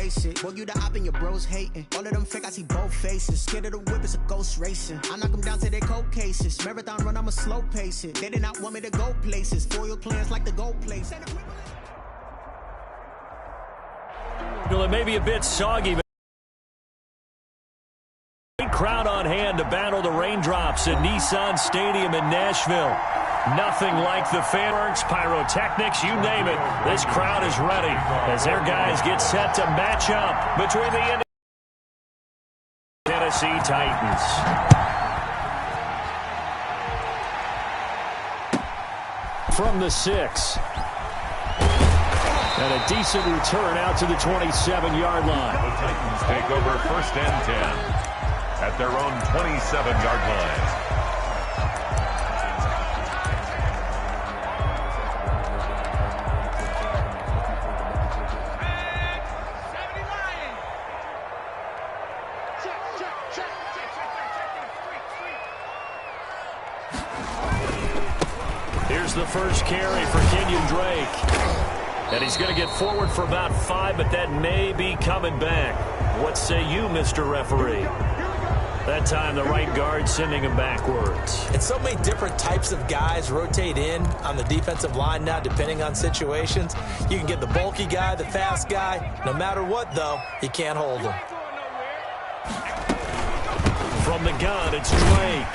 face it. Boy, you the op and your bros hating. All of them fake, I see both faces. Scared of the whip, it's a ghost racing. I knock them down to their cold cases. Marathon run, I'ma slow pace it. They did not want me to go places. Foil plans like the gold place. Well, it may be a bit soggy, but crowd on hand to battle the raindrops at Nissan Stadium in Nashville. Nothing like the fireworks, pyrotechnics, you name it. This crowd is ready as their guys get set to match up between the Tennessee Titans. From the 6. And a decent return out to the 27-yard line. The Titans take over 1st and 10. At their own 27-yard line. Here's the first carry for Kenyon Drake. And he's going to get forward for about 5, but that may be coming back. What say you, Mr. Referee? That time, the right guard sending him backwards. And so many different types of guys rotate in on the defensive line now, depending on situations. You can get the bulky guy, the fast guy. No matter what, though, you can't hold him. From the gun, it's Drake.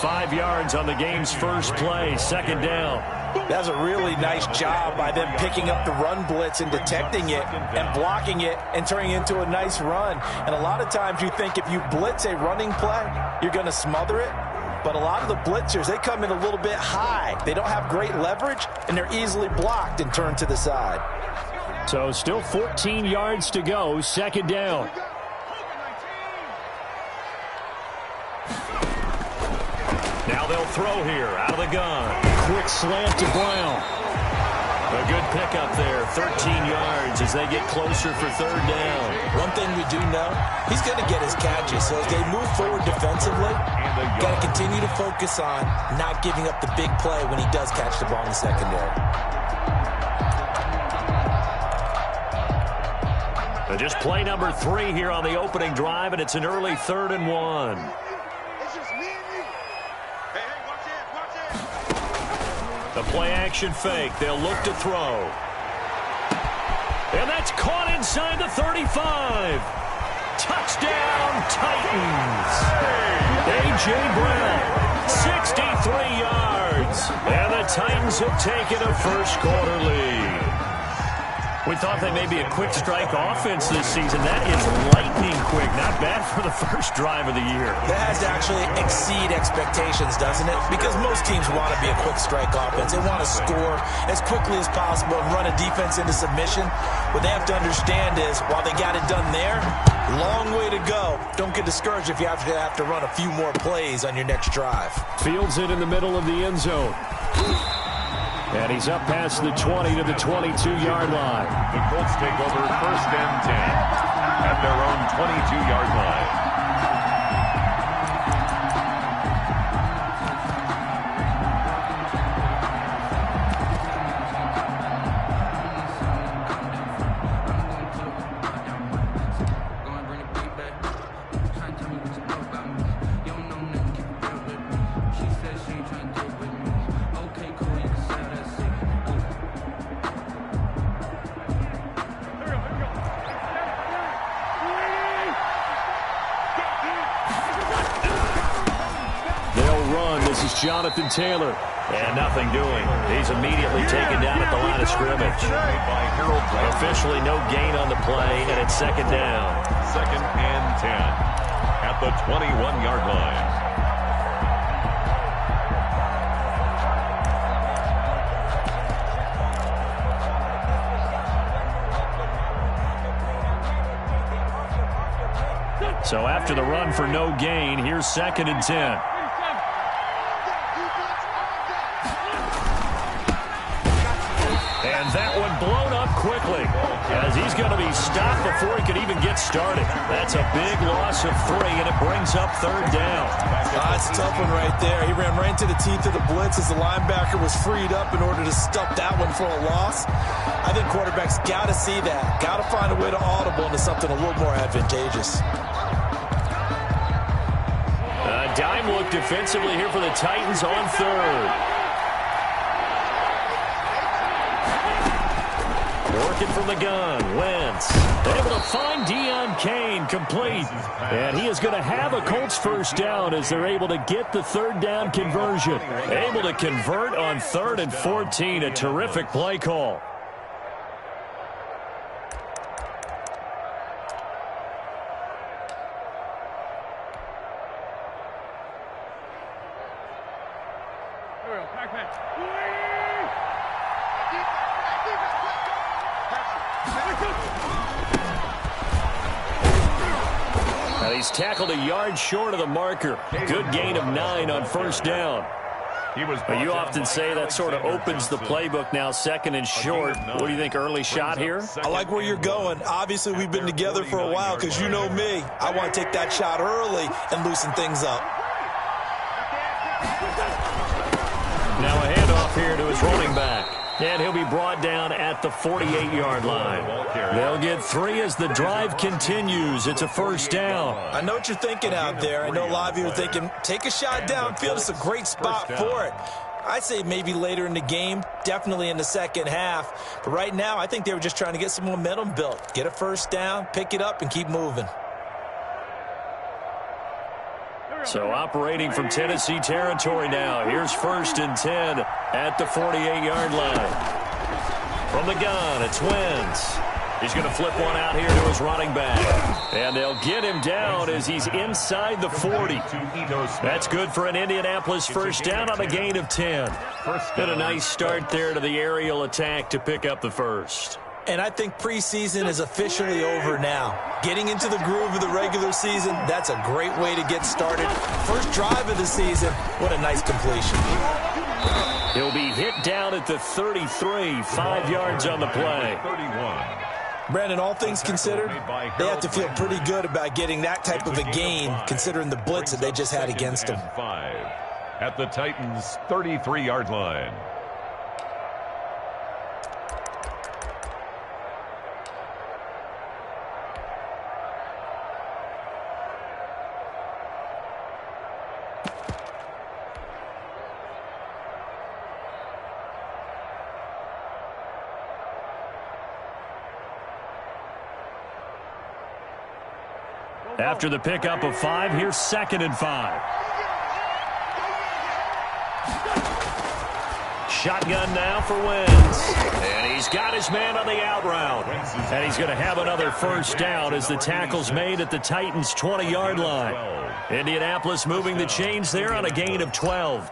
5 yards on the game's first play, 2nd down. That's a really nice job by them picking up the run blitz and detecting it and blocking it and turning it into a nice run. And a lot of times you think if you blitz a running play, you're going to smother it. But a lot of the blitzers, they come in a little bit high. They don't have great leverage, and they're easily blocked and turned to the side. So still 14 yards to go, 2nd down. Now they'll throw here out of the gun. Quick slant to Brown. A good pickup there, 13 yards as they get closer for 3rd down. One thing we do know, he's going to get his catches. So as they move forward defensively, got to continue to focus on not giving up the big play when he does catch the ball in the secondary. Just play number 3 here on the opening drive, and it's an early 3rd and 1. The play-action fake. They'll look to throw. And that's caught inside the 35. Touchdown, Titans. A.J. Brown, 63 yards. And the Titans have taken a first-quarter lead. We thought they may be a quick strike offense this season. That is lightning quick. Not bad for the first drive of the year. That has to actually exceed expectations, doesn't it? Because most teams want to be a quick strike offense. They want to score as quickly as possible and run a defense into submission. What they have to understand is, while they got it done there, long way to go. Don't get discouraged if you have to run a few more plays on your next drive. Fields it in the middle of the end zone. And he's up past the 20 to the 22-yard line. The Colts take over 1st and 10 at their own 22-yard line. Jonathan Taylor. And nothing doing. He's immediately taken down at the line of scrimmage. Officially no gain on the play, and it's 2nd down. 2nd and 10 at the 21-yard line. So after the run for no gain, here's 2nd and 10. And that one blown up quickly as as he's going to be stopped before he could even get started. That's a big loss of 3, and it brings up 3rd down. That's a tough one right there. He ran right into the teeth of the blitz as the linebacker was freed up in order to stuff that one for a loss. I think quarterbacks got to see that. Got to find a way to audible into something a little more advantageous. Dime look defensively here for the Titans on 3rd. Working from the gun, Wentz. Able to find Deion Kane, complete. And he is going to have a Colts 1st down as they're able to get the 3rd down conversion. Able to convert on 3rd and 14, a terrific play call. He's tackled a yard short of the marker. Good gain of 9 on 1st down. You often say that sort of opens the playbook now, 2nd and short. What do you think, early shot here? I like where you're going. Obviously, we've been together for a while because you know me. I want to take that shot early and loosen things up. Now a handoff here to his running back. And he'll be brought down at the 48-yard line. They'll get 3 as the drive continues. It's a 1st down. I know what you're thinking out there. I know a lot of you are thinking, take a shot downfield. It's a great spot for it. I'd say maybe later in the game, definitely in the 2nd half. But right now, I think they were just trying to get some momentum built. Get a 1st down, pick it up, and keep moving. So operating from Tennessee territory now. Here's 1st and 10 at the 48-yard line. From the gun, it's Wentz. He's going to flip one out here to his running back. And they'll get him down as he's inside the 40. That's good for an Indianapolis 1st down on a gain of 10. And a nice start there to the aerial attack to pick up the 1st. And I think preseason is officially over now. Getting into the groove of the regular season, that's a great way to get started. First drive of the season, what a nice completion. He'll be hit down at the 33, 5 yards on the play. Brandon, all things considered, they have to feel pretty good about getting that type of a gain, considering the blitz that they just had against them. At the Titans' 33-yard line. After the pickup of 5, here's 2nd and 5. Shotgun now for Wentz. And he's got his man on the out route. And he's going to have another 1st down as the tackle's made at the Titans' 20-yard line. Indianapolis moving the chains there on a gain of 12.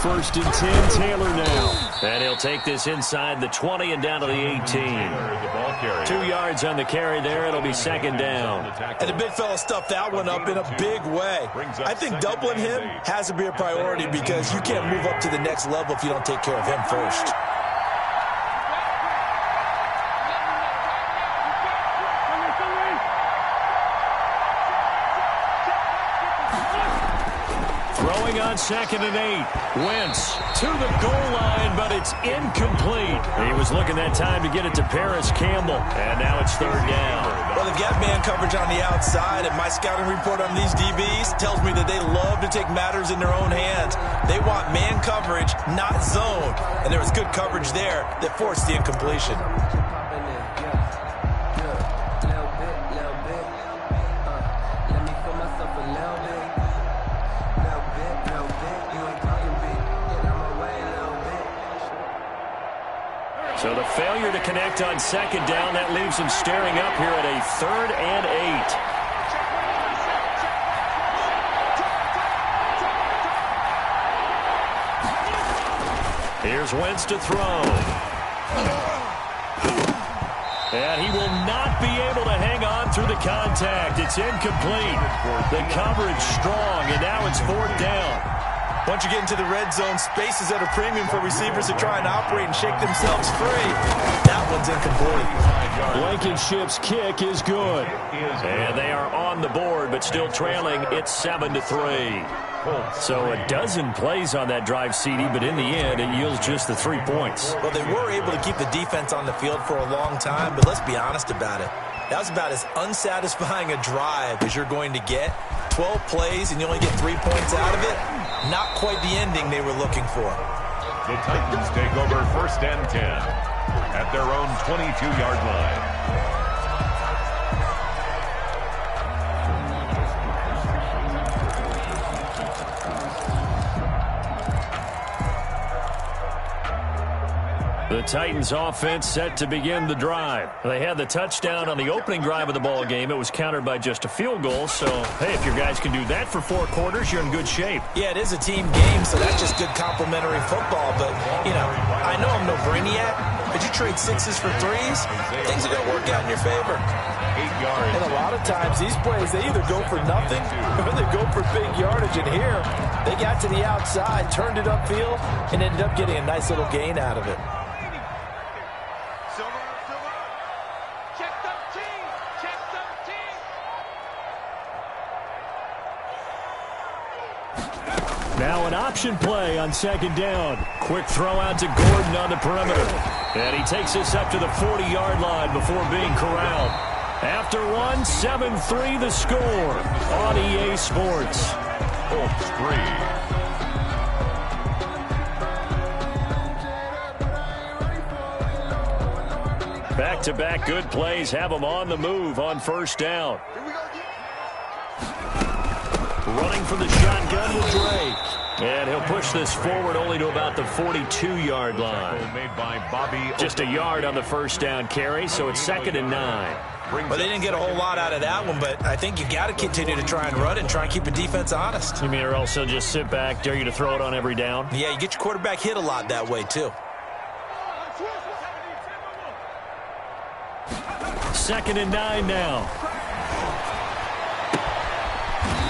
First and 10, Taylor now. And he'll take this inside the 20 and down to the 18. 2 yards on the carry there. It'll be 2nd down. And the big fella stuffed that one up in a big way. I think doubling him has to be a priority because you can't move up to the next level if you don't take care of him first. On 2nd and 8. Wentz to the goal line, but it's incomplete. He was looking that time to get it to Paris Campbell, and now it's 3rd down. Well, they've got man coverage on the outside, and my scouting report on these DBs tells me that they love to take matters in their own hands. They want man coverage, not zone, and there was good coverage there that forced the incompletion. So the failure to connect on 2nd down, that leaves him staring up here at a 3rd and 8. Here's Wentz to throw. And he will not be able to hang on through the contact. It's incomplete. The coverage strong, and now it's 4th down. Once you get into the red zone, space is at a premium for receivers to try and operate and shake themselves free. That one's incomplete. Blankenship's kick is good. And they are on the board, but still trailing. It's 7-3. So a dozen plays on that drive, CD, but in the end, it yields just the 3 points. Well, they were able to keep the defense on the field for a long time, but let's be honest about it. That was about as unsatisfying a drive as you're going to get. 12 plays and you only get 3 points out of it. Not quite the ending they were looking for. The Titans take over 1st and 10 at their own 22-yard line. The Titans offense set to begin the drive. They had the touchdown on the opening drive of the ball game. It was countered by just a field goal. So, hey, if your guys can do that for 4 quarters, you're in good shape. Yeah, it is a team game, so that's just good complimentary football. But, you know, I know I'm no brainiac, but you trade 6s for 3s, things are going to work out in your favor. 8 yards. And a lot of times these plays, they either go for nothing or they go for big yardage. And here, they got to the outside, turned it upfield, and ended up getting a nice little gain out of it. Now an option play on 2nd down. Quick throw out to Gordon on the perimeter. And he takes us up to the 40-yard line before being corralled. After 7-3 the score on EA Sports. Colts 3. Back-to-back good plays have them on the move on 1st down. Running from the shotgun with Drake. And he'll push this forward only to about the 42-yard line. Made by Bobby. Just a yard on the 1st down carry, so it's 2nd and 9. Well, they didn't get a whole lot out of that one, but I think you got to continue to try and run it and try and keep the defense honest. You mean or else they'll just sit back, dare you to throw it on every down? Yeah, you get your quarterback hit a lot that way, too. 2nd and 9 now.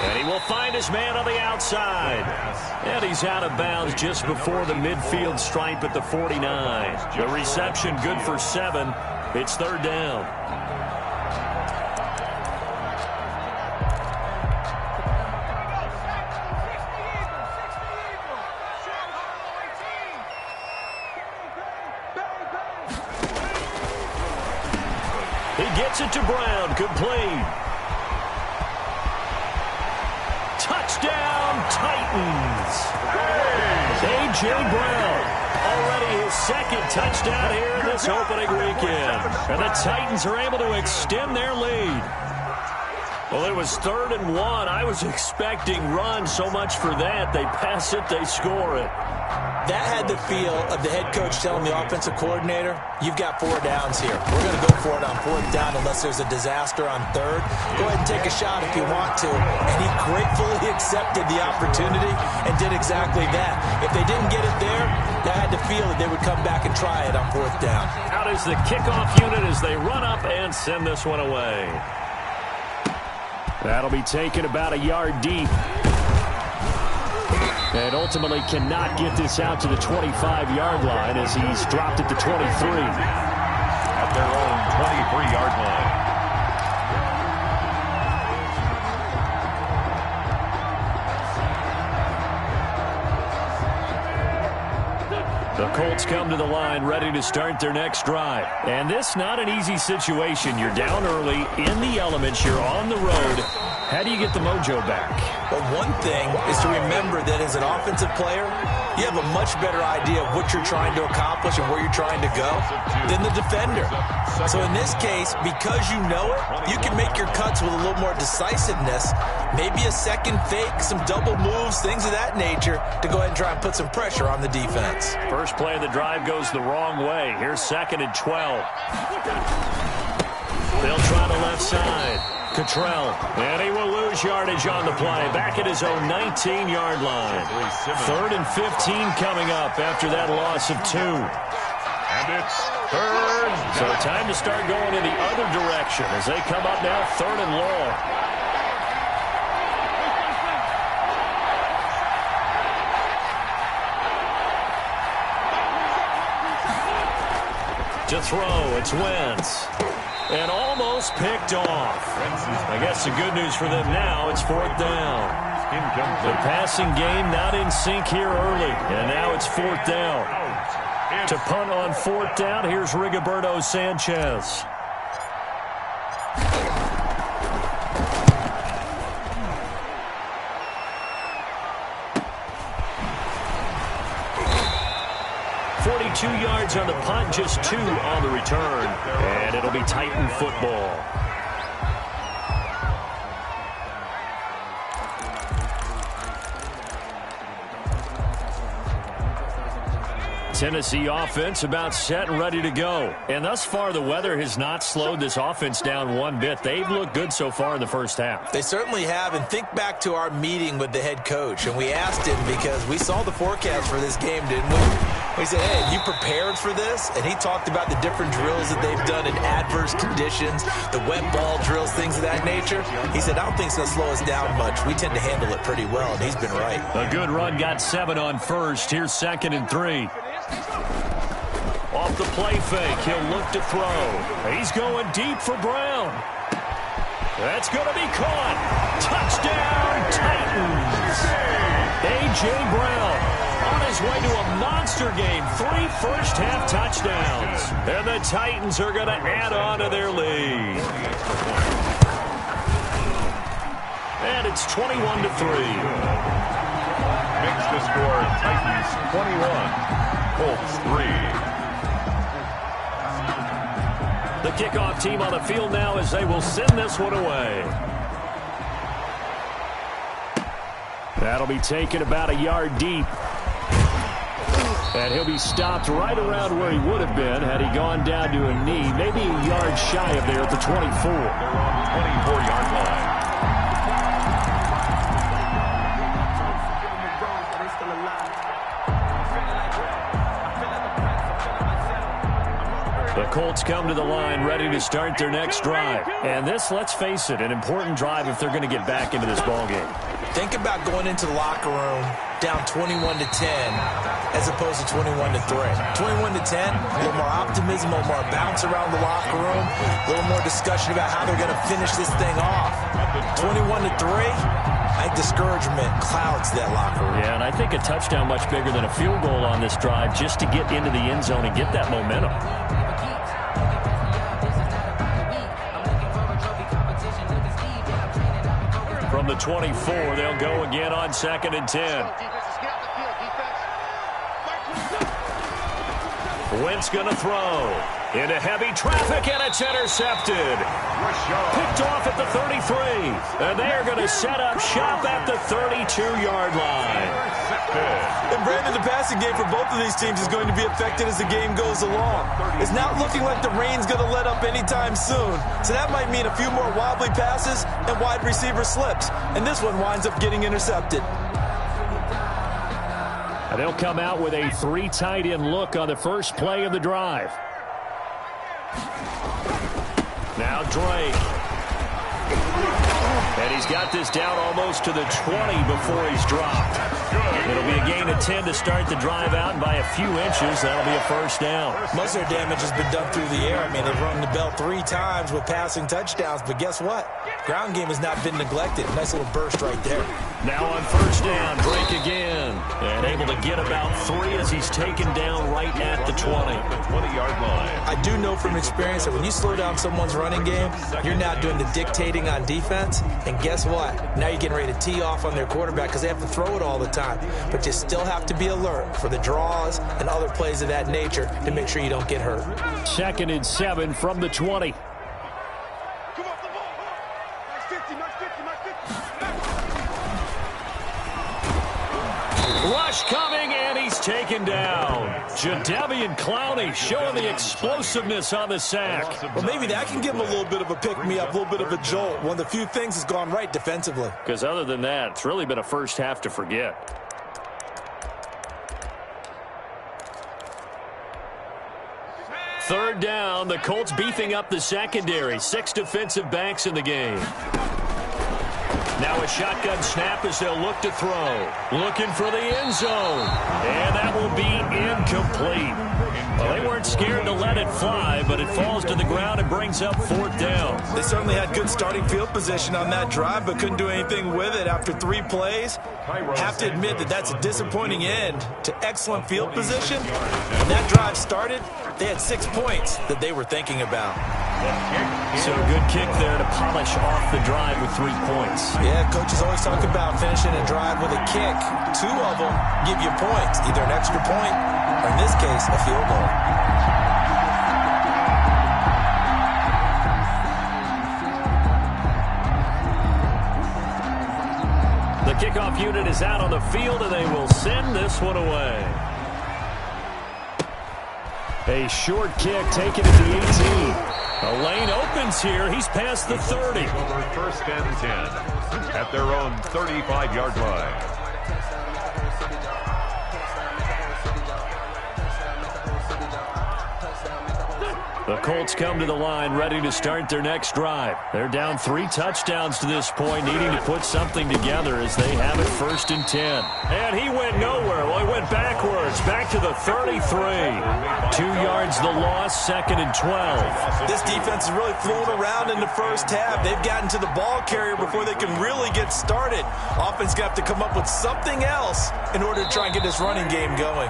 And he will find his man on the outside. And he's out of bounds just before the midfield stripe at the 49. The reception good for 7. It's 3rd down. He gets it to Brown, complete. Touchdown, Titans. A.J. Brown, already his 2nd touchdown here in this opening weekend. And the Titans are able to extend their lead. Well, it was 3rd and 1. I was expecting run, so much for that. They pass it, they score it. That had the feel of the head coach telling the offensive coordinator, you've got 4 downs here. We're going to go for it on 4th down unless there's a disaster on 3rd. Go ahead and take a shot if you want to. And he gratefully accepted the opportunity and did exactly that. If they didn't get it there, that had the feel that they would come back and try it on 4th down. Out is the kickoff unit as they run up and send this one away. That'll be taken about a yard deep. And ultimately cannot get this out to the 25-yard line as he's dropped at the 23. At their own 23-yard line. The Colts come to the line ready to start their next drive. And this not an easy situation. You're down early, in the elements, you're on the road. How do you get the mojo back? Well, one thing is to remember that as an offensive player, you have a much better idea of what you're trying to accomplish and where you're trying to go than the defender. So in this case, because you know it, you can make your cuts with a little more decisiveness, maybe a second fake, some double moves, things of that nature, to go ahead and try and put some pressure on the defense. First play of the drive goes the wrong way. Here's 2nd and 12. They'll try the left side. Cottrell, and he will lose yardage on the play, back at his own 19-yard line. 3rd and 15 coming up after that loss of 2. And it's third. So time to start going in the other direction as they come up now 3rd and long. To throw, it's Wentz. And almost picked off. I guess the good news for them now, it's 4th down. The passing game not in sync here early. And now it's 4th down. To punt on 4th down, here's Rigoberto Sanchez. Yards on the punt, just 2 on the return. And it'll be Titan football. Tennessee offense about set and ready to go. And thus far, the weather has not slowed this offense down one bit. They've looked good so far in the first half. They certainly have. And think back to our meeting with the head coach. And we asked him because we saw the forecast for this game, didn't we? We said, hey, you prepared for this? And he talked about the different drills that they've done in adverse conditions, the wet ball drills, things of that nature. He said, I don't think it's going to slow us down much. We tend to handle it pretty well, and he's been right. A good run, got 7 on first. Here's 2nd and 3. Off the play fake, he'll look to throw. He's going deep for Brown. That's going to be caught. Touchdown, Titans. A.J. Brown on his way to a monster game. 3 first-half touchdowns. And the Titans are going to add on to their lead. And it's 21-3. Makes the score Titans 21, Colts 3. The kickoff team on the field now as they will send this one away. That'll be taken about a yard deep. And he'll be stopped right around where he would have been had he gone down to a knee, maybe a yard shy of there at the 24. They're on the 24-yard line. The Colts come to the line ready to start their next drive. And this, let's face it, an important drive if they're going to get back into this ballgame. Think about going into the locker room down 21-10 as opposed to 21-3. 21-10, a little more optimism, a little more bounce around the locker room, a little more discussion about how they're going to finish this thing off. 21-3, I think discouragement clouds that locker room. Yeah, and I think a touchdown much bigger than a field goal on this drive just to get into the end zone and get that momentum. From the 24, they'll go again on 2nd and 10. Wentz going to throw into heavy traffic, and it's intercepted. Picked off at the 33, and they are going to set up shop at the 32-yard line. And Brandon, the passing game for both of these teams is going to be affected as the game goes along. It's not looking like the rain's going to let up anytime soon, so that might mean a few more wobbly passes and wide receiver slips, and this one winds up getting intercepted. And they'll come out with a 3 tight end look on the first play of the drive. Now Drake. And he's got this down almost to the 20 before he's dropped. It'll be a gain of 10 to start the drive out, and by a few inches, that'll be a first down. Most of their damage has been done through the air. I mean, they've rung the bell 3 times with passing touchdowns, but guess what? Ground game has not been neglected. Nice little burst right there. Now on first down, Drake again. And able to get about 3 as he's taken down right at the 20. The 20-yard line. I do know from experience that when you slow down someone's running game, you're now doing the dictating on defense. And guess what? Now you're getting ready to tee off on their quarterback because they have to throw it all the time. But you still have to be alert for the draws and other plays of that nature to make sure you don't get hurt. 2nd and 7 from the 20. Rush coming, and he's taken down. Jadeveon Clowney showing the explosiveness on the sack. Well, maybe that can give him a little bit of a pick-me-up, a little bit of a jolt. One of the few things has gone right defensively. Because other than that, it's really been a first half to forget. Third down, the Colts beefing up the secondary. 6 defensive backs in the game. Now a shotgun snap as they'll look to throw. Looking for the end zone. And that will be incomplete. Well, they weren't scared to let it fly, but it falls to the ground and brings up 4th down. They certainly had good starting field position on that drive, but couldn't do anything with it after 3 plays. Have to admit that that's a disappointing end to excellent field position. When that drive started, they had 6 points that they were thinking about. So a good kick there to polish off the drive with 3 points. Yeah, coaches always talk about finishing a drive with a kick. 2 of them give you points, either an extra point or, in this case, a field goal. The kickoff unit is out on the field, and they will send this one away. A short kick taken at the 18. A lane opens here. He's past the 30. First and 10 at their own 35-yard line. The Colts come to the line ready to start their next drive. They're down 3 touchdowns to this point, needing to put something together as they have it 1st and 10. And he went nowhere. Well, he went backwards, back to the 33. 2 yards the loss, 2nd and 12. This defense is really flown around in the first half. They've gotten to the ball carrier before they can really get started. Offense got to come up with something else in order to try and get this running game going.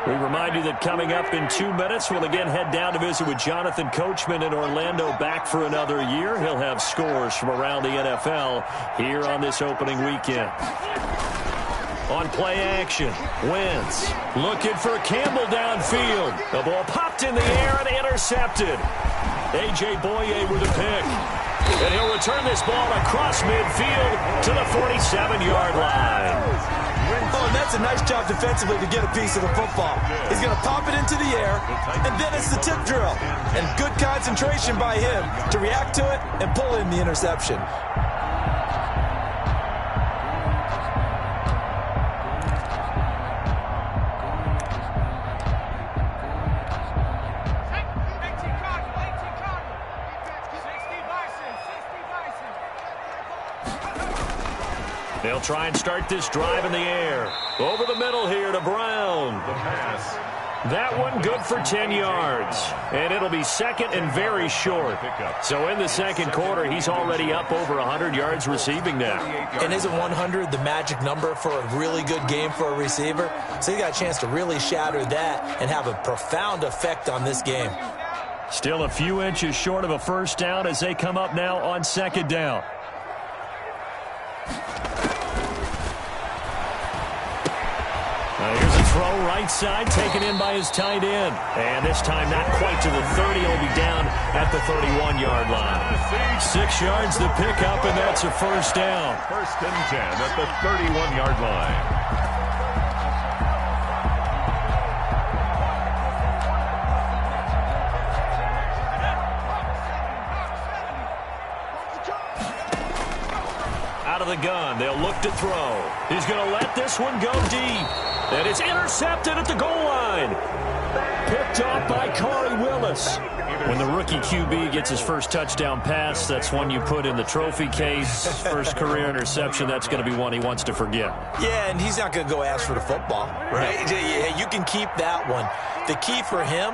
We remind you that coming up in 2 minutes, we'll again head down to visit with Jonathan Coachman in Orlando, back for another year. He'll have scores from around the NFL here on this opening weekend. On play action, Wentz looking for Campbell downfield. The ball popped in the air and intercepted. A.J. Boye with a pick. And he'll return this ball across midfield to the 47-yard line. Oh, and that's a nice job defensively to get a piece of the football. He's going to pop it into the air, and then it's the tip drill. And good concentration by him to react to it and pull in the interception. They'll try and start this drive in the air. Over the middle here to Brown. The pass. That one good for 10 yards. And it'll be 2nd and very short. So in the second quarter, he's already up over 100 yards receiving now. And isn't 100 the magic number for a really good game for a receiver? So he got a chance to really shatter that and have a profound effect on this game. Still a few inches short of a first down as they come up now on 2nd down. Here's a throw right side, taken in by his tight end. And this time not quite to the 30. He'll be down at the 31-yard line. 6 yards the pickup, and that's a first down. 1st and 10 at the 31-yard line. Out of the gun, they'll look to throw. He's going to let this one go deep. And it's intercepted at the goal line. Picked off by Corey Willis. When the rookie QB gets his first touchdown pass, that's one you put in the trophy case. First career interception, that's going to be one he wants to forget. Yeah, and he's not going to go ask for the football, right? Yeah, you can keep that one. The key for him,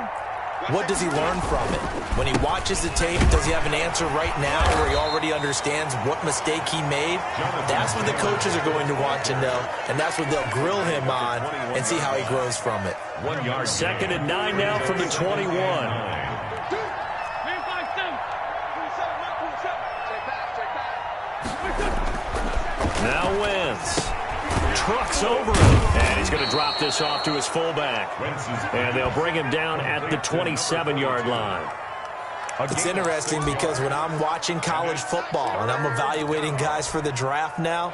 what does he learn from it? When he watches the tape, does he have an answer right now where he already understands what mistake he made? That's what the coaches are going to want to know, and that's what they'll grill him on and see how he grows from it. 1 yard. 2nd and 9 now from the 21. Now Wentz trucks over him, and he's going to drop this off to his fullback. And they'll bring him down at the 27-yard line. It's interesting because when I'm watching college football and I'm evaluating guys for the draft now,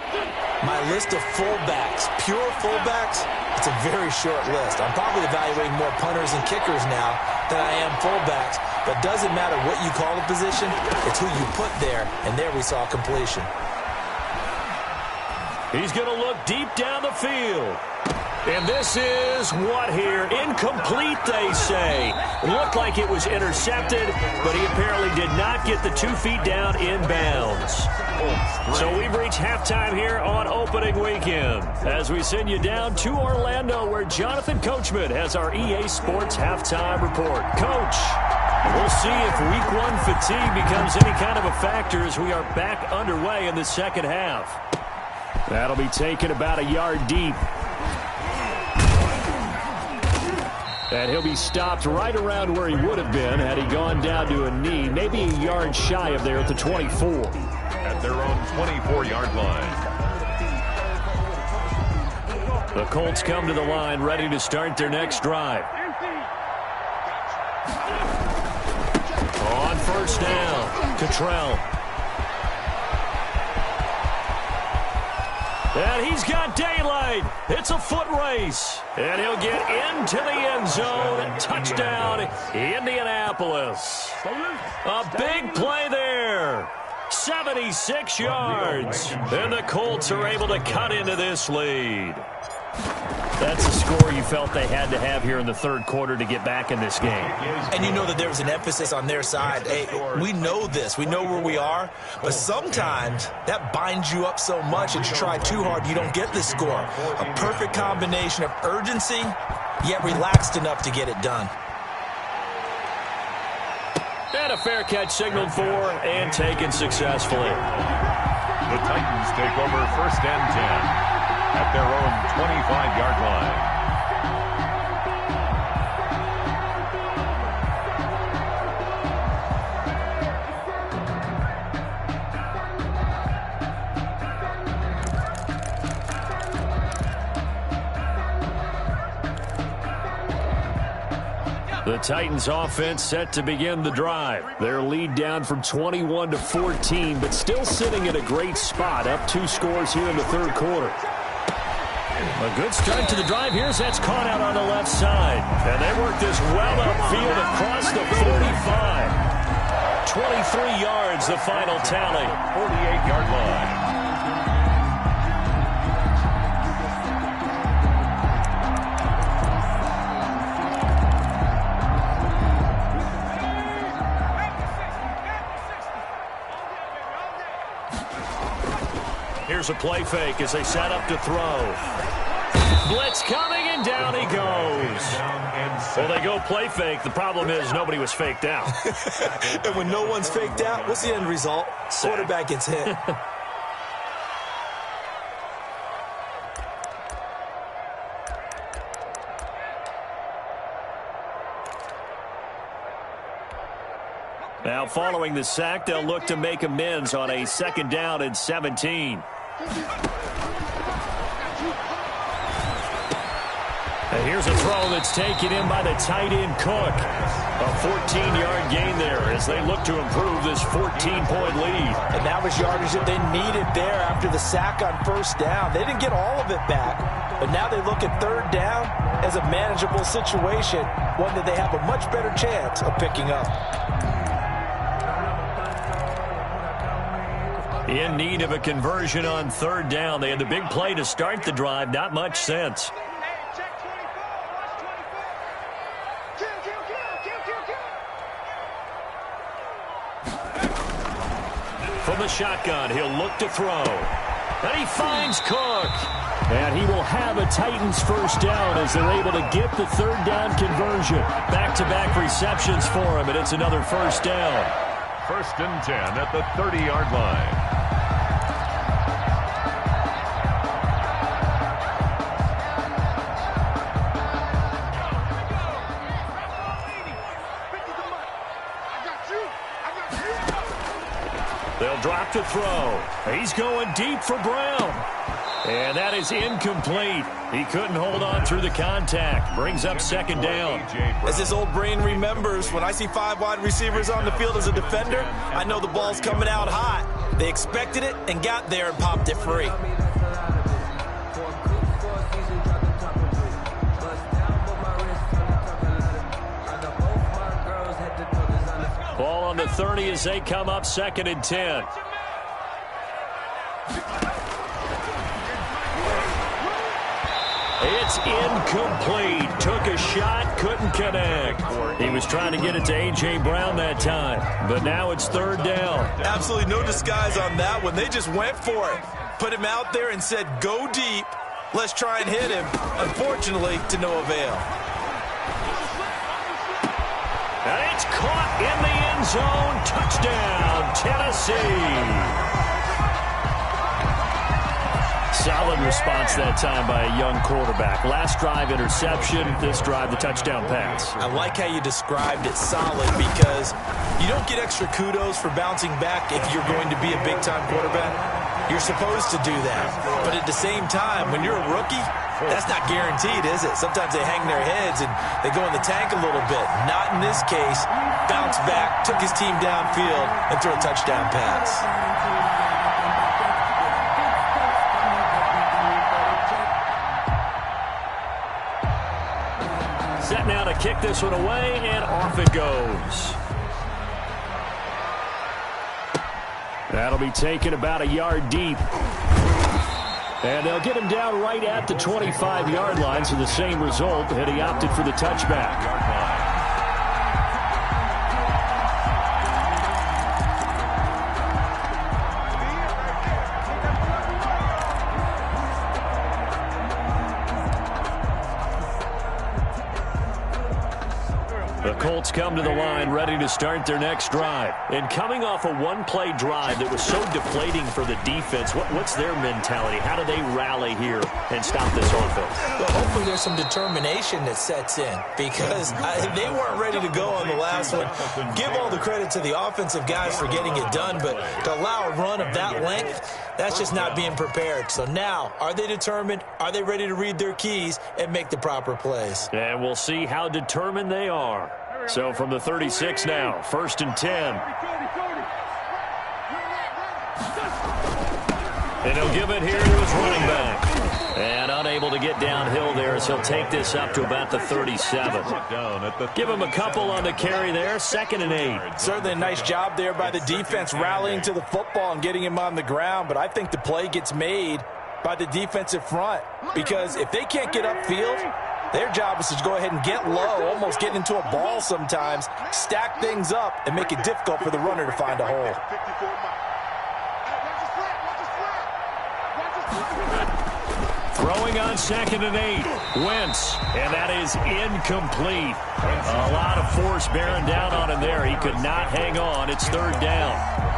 my list of fullbacks, pure fullbacks, It's a very short list. I'm probably evaluating more punters and kickers now than I am fullbacks, but doesn't matter what you call the position, it's who you put there, and there we saw completion. He's going to look deep down the field. And this is what here? Incomplete, they say. Looked like it was intercepted, but he apparently did not get the 2 feet down in bounds. So we've reached halftime here on opening weekend as we send you down to Orlando where Jonathan Coachman has our EA Sports halftime report. Coach, we'll see if week 1 fatigue becomes any kind of a factor as we are back underway in the second half. That'll be taken about a yard deep. And he'll be stopped right around where he would have been had he gone down to a knee, maybe a yard shy of there at the 24. At their own 24-yard line. The Colts come to the line ready to start their next drive. On first down, Cottrell. And he's got daylight. It's a foot race. And he'll get into the end zone. Touchdown, Indianapolis. A big play there. 76 yards. And the Colts are able to cut into this lead. That's a score you felt they had to have here in the third quarter to get back in this game. And you know that there was an emphasis on their side. Hey, we know this. We know where we are. But sometimes that binds you up so much that you try too hard, you don't get the score. A perfect combination of urgency, yet relaxed enough to get it done. And a fair catch signaled for and taken successfully. The Titans take over first and 10. At their own 25-yard line. The Titans offense set to begin the drive. Their lead down from 21 to 14, but still sitting at a great spot, up 2 scores here in the third quarter. A good start to the drive here as that's caught out on the left side. And they work this well upfield across the 45. 23 yards, the final tally. 48-yard line. Here's a play fake as they set up to throw. Blitz coming, and down he goes. Well, they go play fake. The problem is nobody was faked out. And when no one's faked out, what's the end result? Quarterback gets hit. Now, following the sack, they'll look to make amends on a second down and 17. And here's a throw that's taken in by the tight end Cook. A 14-yard gain there as they look to improve this 14-point lead. And that was yardage that they needed there after the sack on first down. They didn't get all of it back, but now they look at third down as a manageable situation, one that they have a much better chance of picking up. In need of a conversion on third down. They had the big play to start the drive. Not much sense. From the shotgun, he'll look to throw. And he finds Cook. And he will have a Titans first down as they're able to get the third down conversion. Back-to-back receptions for him, and it's another first down. First and 10 at the 30-yard line. They'll drop to throw. He's going deep for Brown. And that is incomplete. He couldn't hold on through the contact. Brings up second down. As his old brain remembers, when I see 5 wide receivers on the field as a defender, I know the ball's coming out hot. They expected it and got there and popped it free. Ball on the 30 as they come up 2nd and 10. It's incomplete. Took a shot, couldn't connect. He was trying to get it to A.J. Brown that time, but now it's 3rd down. Absolutely no disguise on that one. They just went for it. Put him out there and said, go deep. Let's try and hit him. Unfortunately, to no avail. And it's caught in the end zone. Touchdown, Tennessee. Solid response that time by a young quarterback. Last drive, interception. This drive, the touchdown pass. I like how you described it solid because you don't get extra kudos for bouncing back if you're going to be a big-time quarterback. You're supposed to do that. But at the same time, when you're a rookie, that's not guaranteed, is it? Sometimes they hang their heads and they go in the tank a little bit. Not in this case. Bounced back, took his team downfield, and threw a touchdown pass. Set now to kick this one away, and off it goes. That'll be taken about a yard deep. And they'll get him down right at the 25-yard line, so the same result, and he opted for the touchback. The Colts come to the line ready to start their next drive. And coming off a one-play drive that was so deflating for the defense, what's their mentality? How do they rally here and stop this offense? Well, hopefully there's some determination that sets in because they weren't ready to go on the last one. Give all the credit to the offensive guys for getting it done, but to allow a run of that length, that's just not being prepared. So now, are they determined? Are they ready to read their keys and make the proper plays? And we'll see how determined they are. So from the 36 now, 1st and 10. And he'll give it here to his running back. And unable to get downhill there as he'll take this up to about the 37. Give him a couple on the carry there, 2nd and 8. Certainly a nice job there by the defense rallying to the football and getting him on the ground. But I think the play gets made by the defensive front because if they can't get upfield, their job is to go ahead and get low, almost get into a ball sometimes, stack things up, and make it difficult for the runner to find a hole. Throwing on 2nd and 8. Wentz, and that is incomplete. A lot of force bearing down on him there. He could not hang on. It's 3rd down.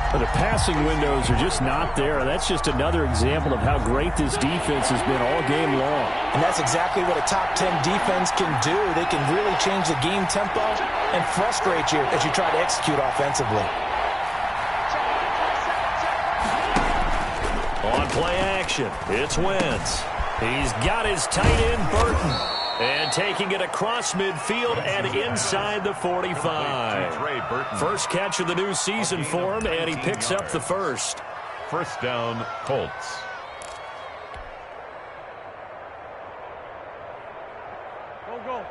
The passing windows are just not there. That's just another example of how great this defense has been all game long. And that's exactly what a top 10 defense can do. They can really change the game tempo and frustrate you as you try to execute offensively. On play action, it's Wentz. He's got his tight end, Burton. And taking it across midfield and inside the 45. First catch of the new season for him, and he picks up the first. 1st down, Colts. Go.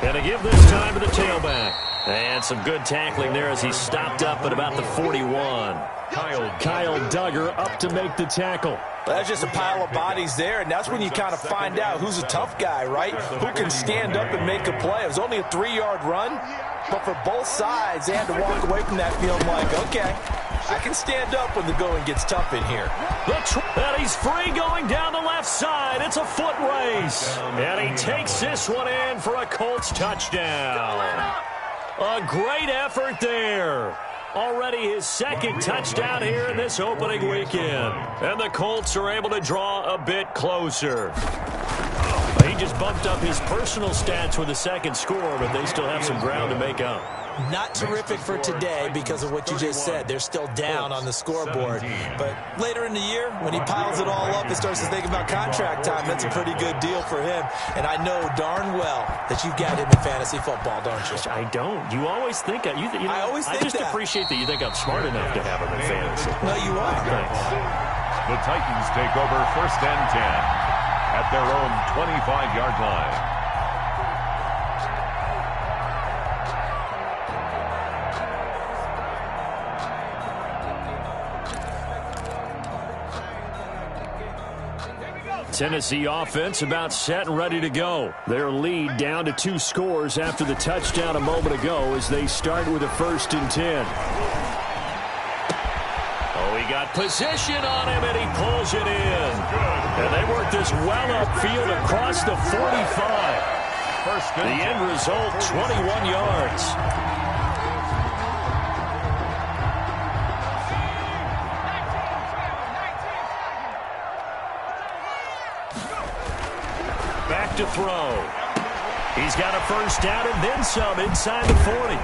And to give this time to the tailback. And some good tackling there as he stopped up at about the 41. Kyle Duggar up to make the tackle. That's just a pile of bodies there, and that's when you kind of find out who's a tough guy, right? Who can stand up and make a play. It was only a 3-yard run, but for both sides, they had to walk away from that feeling like, okay, I can stand up when the going gets tough in here. And he's free going down the left side. It's a foot race. And he takes this one in for a Colts touchdown. A great effort there. Already his 2nd touchdown here in this opening weekend. And the Colts are able to draw a bit closer. He just bumped up his personal stats with a 2nd score, but they still have some ground to make up. Not terrific for today because of what you just said. They're still down on the scoreboard. But later in the year, when he piles it all up and starts to think about contract time, that's a pretty good deal for him. And I know darn well that you've got him in fantasy football, don't you? I don't. You always think I just appreciate that you think I'm smart enough to have him in fantasy. No, you are. Thanks. The Titans take over 1st and 10. at their own 25-yard line. Tennessee offense about set and ready to go. Their lead down to 2 scores after the touchdown a moment ago as they start with a 1st and 10. Oh, he got position on him, and he pulls it in. And they work this well upfield across the 45. The end result, 21 yards. Back to throw. He's got a 1st down and then some inside the 40.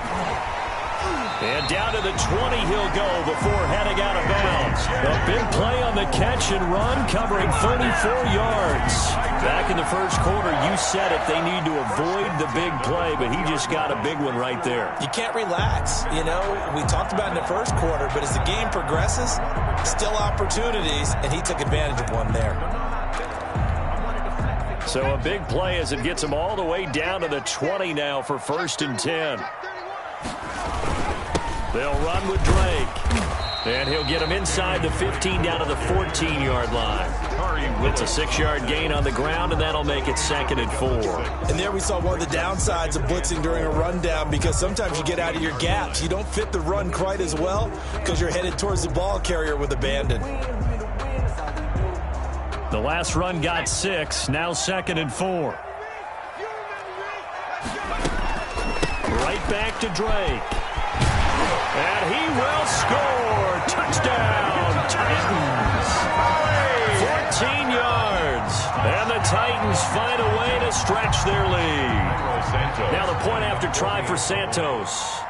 And down to the 20 he'll go before heading out of bounds. A big play on the catch and run, covering 34 yards. Back in the 1st quarter, you said it, they need to avoid the big play, but he just got a big one right there. You can't relax. You know, we talked about in the 1st quarter, but as the game progresses, still opportunities, and he took advantage of one there. So a big play as it gets him all the way down to the 20 now for 1st and 10. They'll run with Drake. And he'll get him inside the 15 down to the 14-yard line. It's a 6-yard gain on the ground, and that'll make it 2nd and 4. And there we saw one of the downsides of blitzing during a rundown, because sometimes you get out of your gaps. You don't fit the run quite as well because you're headed towards the ball carrier with abandon. The last run got 6, now 2nd and 4. Right back to Drake. And he will score. Touchdown, Titans. 14 yards. And the Titans find a way to stretch their lead. Now the point after try for Santos.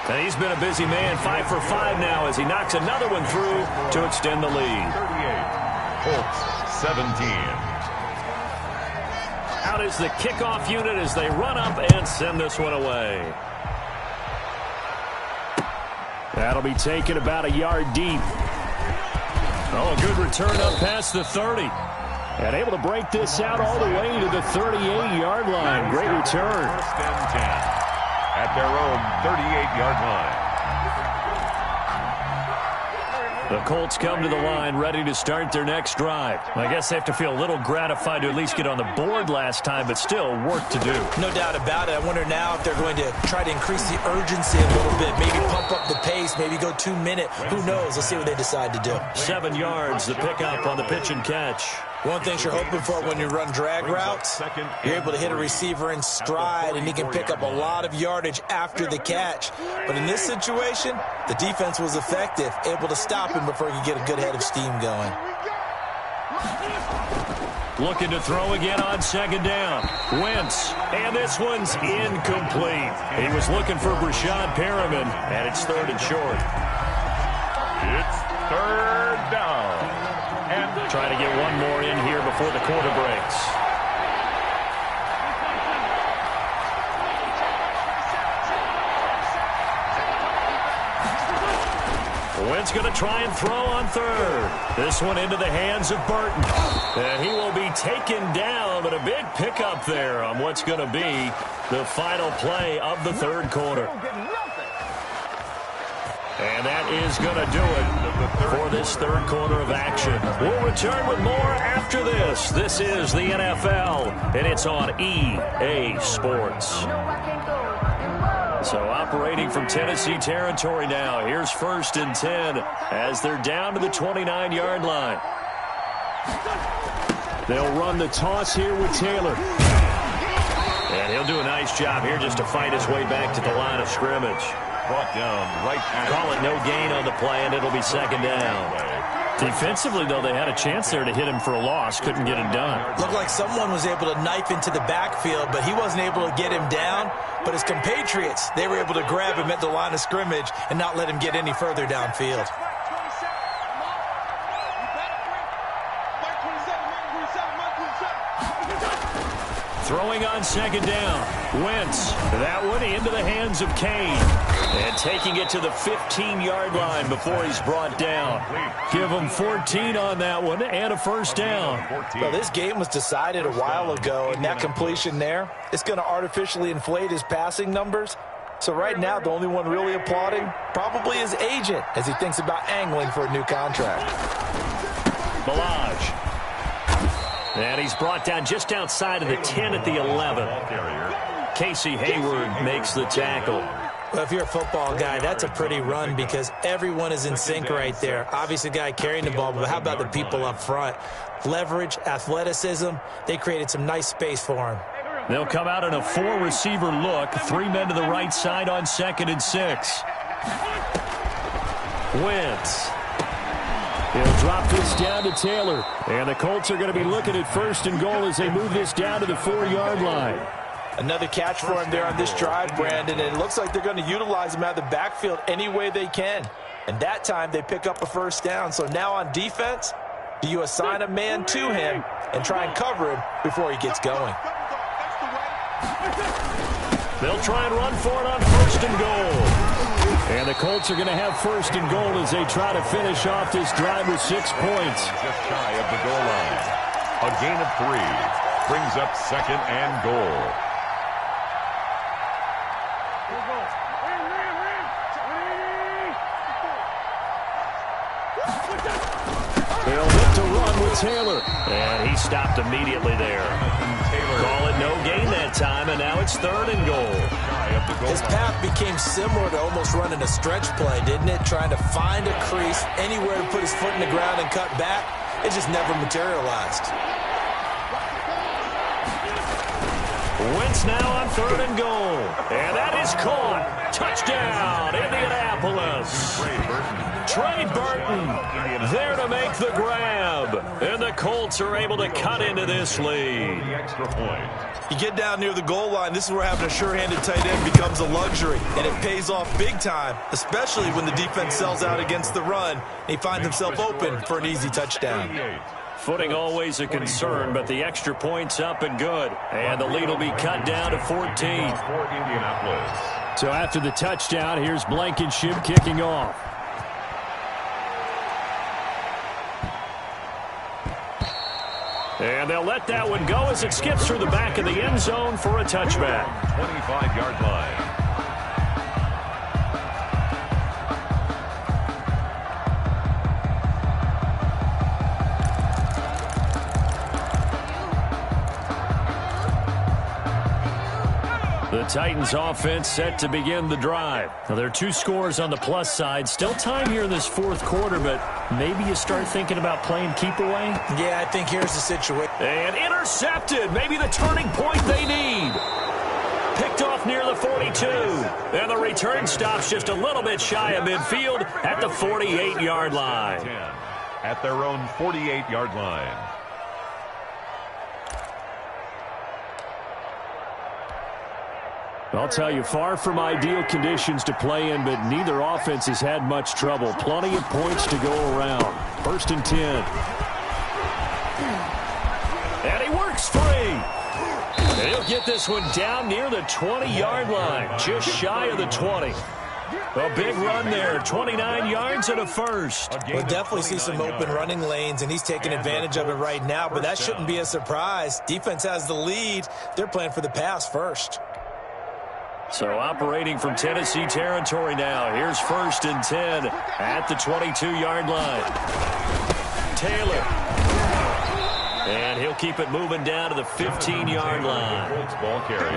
And he's been a busy man, 5 for 5 now as he knocks another one through to extend the lead. 38, Colts 17. Out is the kickoff unit as they run up and send this one away. That'll be taken about a yard deep. Oh, a good return up past the 30. And able to break this out all the way to the 38-yard line. Great return. 1st and 10. At their own 38-yard line. The Colts come to the line ready to start their next drive. I guess they have to feel a little gratified to at least get on the board last time, but still work to do. No doubt about it. I wonder now if they're going to try to increase the urgency a little bit, maybe pump up the pace, maybe go 2-minute. Who knows? Let's see what they decide to do. 7 yards, the pickup on the pitch and catch. One thing you're hoping for when you run drag routes, you're able to hit a receiver in stride, and he can pick up a lot of yardage after the catch. But in this situation, the defense was effective, able to stop him before he could get a good head of steam going. Looking to throw again on 2nd down. Wentz, and this one's incomplete. He was looking for Brashad Perriman, and it's 3rd and short. It's 3rd down. And try to get one more in here before the quarter breaks. Wentz going to try and throw on 3rd. This one into the hands of Burton. And he will be taken down, but a big pickup there on what's going to be the final play of the 3rd quarter. And that is going to do it for this 3rd quarter of action. We'll return with more after this. This is the NFL, and it's on EA Sports. So operating from Tennessee territory now. Here's 1st and 10 as they're down to the 29-yard line. They'll run the toss here with Taylor. And he'll do a nice job here just to fight his way back to the line of scrimmage. Brought down right. Call it no gain on the play, and it'll be 2nd down. Defensively, though, they had a chance there to hit him for a loss. Couldn't get it done. Looked like someone was able to knife into the backfield, but he wasn't able to get him down. But his compatriots, they were able to grab him at the line of scrimmage and not let him get any further downfield. Throwing on 2nd down. Wentz. That one into the hands of Kane. And taking it to the 15-yard line before he's brought down. Give him 14 on that one and a first down. Well, this game was decided a while ago, and that completion there, it's going to artificially inflate his passing numbers. So right now, the only one really applauding probably his agent as he thinks about angling for a new contract. Balaj. And he's brought down just outside of the 10 at the 11. Casey Hayward makes the tackle. Well, if you're a football guy, that's a pretty run because everyone is in sync right there. Obviously, the guy carrying the ball, but how about the people up front? Leverage, athleticism, they created some nice space for him. They'll come out in a 4-receiver look. 3 men to the right side on 2nd and 6. Wentz. He'll drop this down to Taylor. And the Colts are going to be looking at 1st and goal as they move this down to the 4-yard line. Another catch for him there on this drive, Brandon, and it looks like they're going to utilize him out of the backfield any way they can. And that time they pick up a first down. So now on defense, do you assign a man to him and try and cover him before he gets going? They'll try and run for it on 1st and goal. And the Colts are going to have 1st and goal as they try to finish off this drive with 6 points. Just shy of the goal line. A gain of 3 brings up 2nd and goal. They'll look to run with Taylor. And he stopped immediately there. Call it no gain that time, and now it's 3rd and goal. His path became similar to almost running a stretch play, didn't it? Trying to find a crease, anywhere to put his foot in the ground and cut back. It just never materialized. Wentz now on 3rd and goal. And that is caught. Touchdown, Indianapolis. Trey Burton there to make the grab. And the Colts are able to cut into this lead. You get down near the goal line, this is where having a sure-handed tight end becomes a luxury. And it pays off big time, especially when the defense sells out against the run. And he finds himself open for an easy touchdown. Footing always a concern, but the extra point's up and good. And the lead will be cut down to 14. So after the touchdown, here's Blankenship kicking off. And they'll let that one go as it skips through the back of the end zone for a touchback. 25-yard line. The Titans offense set to begin the drive. Now, there are 2 scores on the plus side. Still time here in this 4th quarter, but maybe you start thinking about playing keep away. Yeah, I think here's the situation. And intercepted. Maybe the turning point they need. Picked off near the 42. And the return stops just a little bit shy of midfield at the 48-yard line. At their own 48-yard line. I'll tell you, far from ideal conditions to play in, but neither offense has had much trouble. Plenty of points to go around. 1st and 10. And he works free. And he'll get this one down near the 20-yard line, just shy of the 20. A big run there, 29 yards and a first. We'll definitely see some open running lanes, and he's taking advantage of it right now, but that shouldn't be a surprise. Defense has the lead. They're playing for the pass first. So operating from Tennessee territory now. Here's 1st and 10 at the 22-yard line. Taylor. And he'll keep it moving down to the 15-yard line.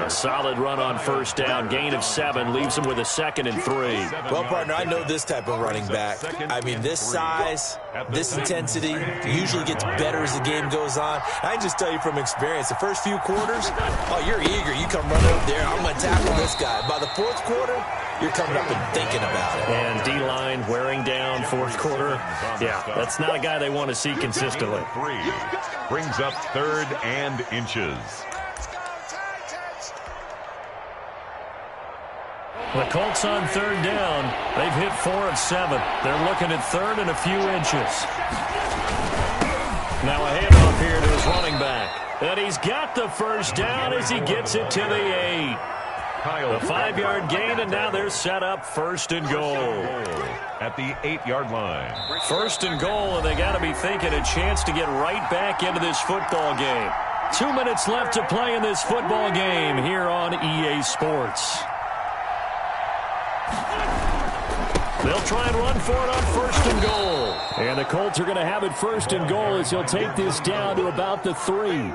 A solid run on 1st down. Gain of 7 leaves him with a 2nd and 3. Well, partner, I know this type of running back. I mean, this size, this intensity usually gets better as the game goes on. I can just tell you from experience, the first few quarters, oh, you're eager. You come running up there. I'm going to tackle this guy. By the 4th quarter, you're coming up and thinking about it. And D-line wearing down 4th quarter. Yeah, that's not a guy they want to see consistently. Brings up 3rd and inches. The Colts on 3rd down. They've hit 4 of 7. They're looking at 3rd and a few inches. Now a handoff here to his running back. And he's got the first down as he gets it to the 8. The 5-yard gain, and now they're set up first and goal. At the 8-yard line. First and goal, and they got to be thinking a chance to get right back into this football game. 2 minutes left to play in this football game here on EA Sports. They'll try and run for it on first and goal. And the Colts are going to have it first and goal as he'll take this down to about the 3.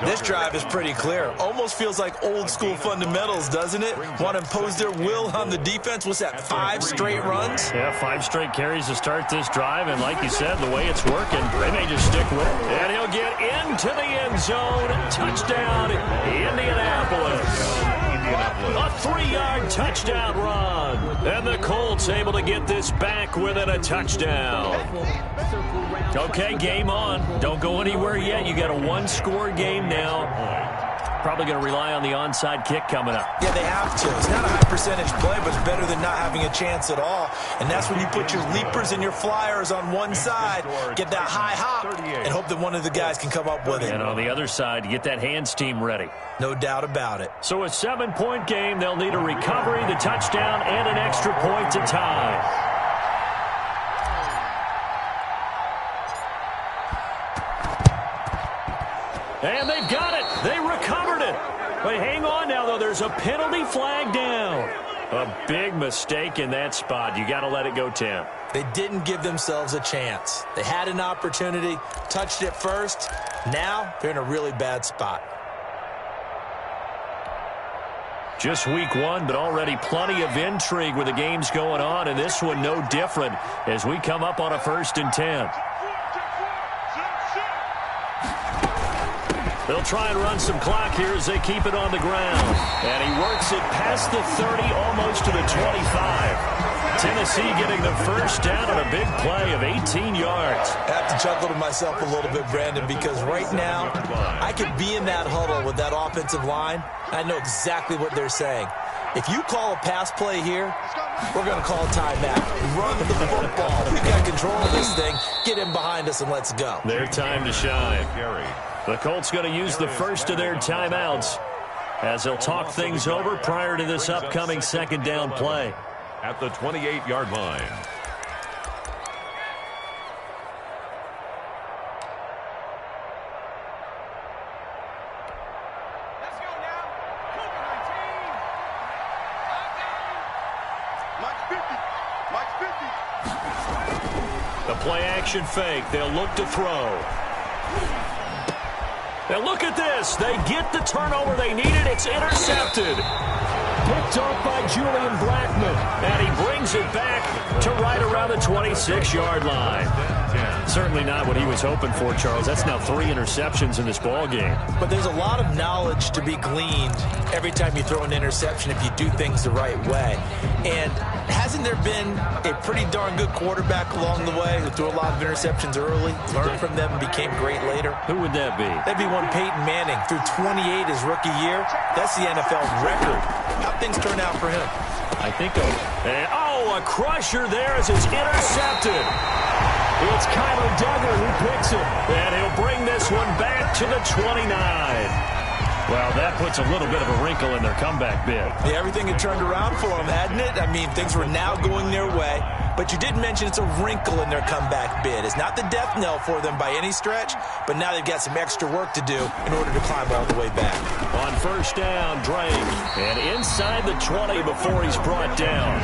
This drive is pretty clear. Almost feels like old school fundamentals, doesn't it? Want to impose their will on the defense. What's that, 5 straight runs? Yeah, 5 straight carries to start this drive. And like you said, the way it's working, they may just stick with it. And he'll get into the end zone. Touchdown, Indianapolis. A 3-yard touchdown run. And the Colts able to get this back within a touchdown. Okay, game on. Don't go anywhere yet. You got a 1-score game now. Probably going to rely on the onside kick coming up. Yeah, they have to. It's not a high percentage play, but it's better than not having a chance at all. And that's when you put your leapers and your flyers on one side, get that high hop, and hope that one of the guys can come up with it. And on the other side, you get that hands team ready. No doubt about it. So a 7-point game. They'll need a recovery, the touchdown, and an extra point to tie. And they've got it. They recovered it. But hang on now, though. There's a penalty flag down. A big mistake in that spot. You got to let it go, Tim. They didn't give themselves a chance. They had an opportunity, touched it first. Now they're in a really bad spot. Just week 1, but already plenty of intrigue with the games going on, and this one no different as we come up on a 1st and 10. They'll try and run some clock here as they keep it on the ground. And he works it past the 30, almost to the 25. Tennessee getting the first down on a big play of 18 yards. I have to chuckle to myself a little bit, Brandon, because right now I could be in that huddle with that offensive line. I know exactly what they're saying. If you call a pass play here, we're going to call a timeout. Run the football. We got control of this thing. Get him behind us and let's go. Their time to shine. The Colts going to use the first of their timeouts as they'll talk things over prior to this upcoming 2nd down play. At the 28-yard line. Let's go now. Cougar 19. Mike 50. Mike 50. The play action fake. They'll look to throw. Now look at this. They get the turnover they needed. It's intercepted. Picked off by Julian Blackman. And he brings it back to right around the 26-yard line. Certainly not what he was hoping for, Charles. That's now 3 interceptions in this ball game. But there's a lot of knowledge to be gleaned every time you throw an interception if you do things the right way. And hasn't there been a pretty darn good quarterback along the way who threw a lot of interceptions early, learned from them, and became great later? Who would that be? That'd be one Peyton Manning. Threw 28 his rookie year. That's the NFL record. How'd things turn out for him? I think a crusher there as it's intercepted. It's Kyler Duggar who picks it, and he'll bring this one back to the 29. Well, that puts a little bit of a wrinkle in their comeback bid. Yeah, everything had turned around for them, hadn't it? I mean, things were now going their way. But you did mention it's a wrinkle in their comeback bid. It's not the death knell for them by any stretch, but now they've got some extra work to do in order to climb all the way back. On first down, Drake. And inside the 20 before he's brought down.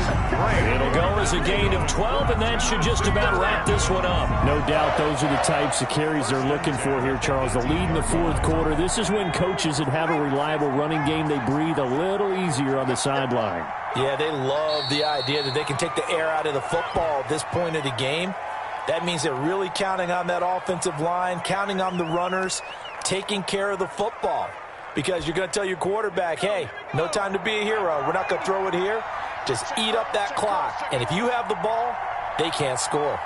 It'll go as a gain of 12, and that should just about wrap this one up. No doubt those are the types of carries they're looking for here, Charles. The lead in the 4th quarter. This is when coaches that have a reliable running game, they breathe a little easier on the sideline. Yeah, they love the idea that they can take the air out of the football at this point of the game. That means they're really counting on that offensive line, counting on the runners, taking care of the football. Because you're going to tell your quarterback, hey, no time to be a hero. We're not going to throw it here. Just eat up that clock. And if you have the ball, they can't score.